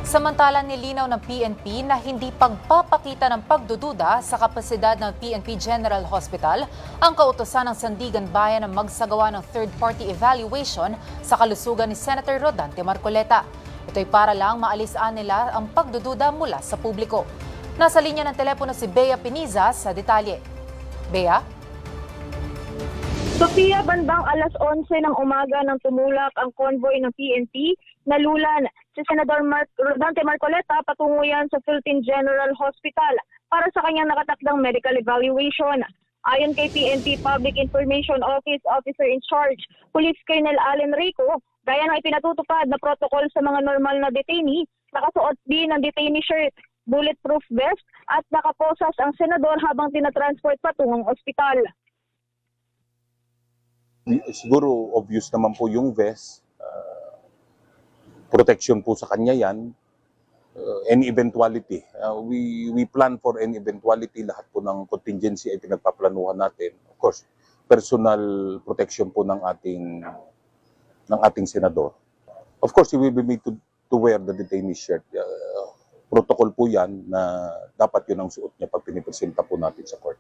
Samantala, nilinaw ng PNP na hindi pagpapakita ng pagdududa sa kapasidad ng PNP General Hospital ang kautusan ng Sandigan Bayan na magsagawa ng third-party evaluation sa kalusugan ni Senator Rodante Marcoleta. Ito'y para lang maalisan nila ang pagdududa mula sa publiko. Nasa linya ng telepono si Bea Piniza sa detalye. Bea? Sofia, bandang alas 11 ng umaga nang tumulak ang convoy ng PNP, nalulan si Senador Rodante Marcoleta patungo yan sa Philippine General Hospital para sa kanyang nakatakdang medical evaluation. Ayon kay PNP Public Information Office Officer in Charge, Police Colonel Allen Rico, gaya ng ipinatutupad na protocol sa mga normal na detainee, nakasuot din ng detainee shirt, bulletproof vest at nakaposas ang senador habang tinatransport patungong ospital. Siguro obvious naman po yung vest, protection po sa kanya yan, any eventuality. We plan for any eventuality, lahat po ng contingency ay pinagpaplanuhan natin. Of course, personal protection po ng ating senador. Of course, he will be made to wear the detainee shirt. Protocol po yan na dapat yun ang suot niya pag pinipresenta po natin sa court.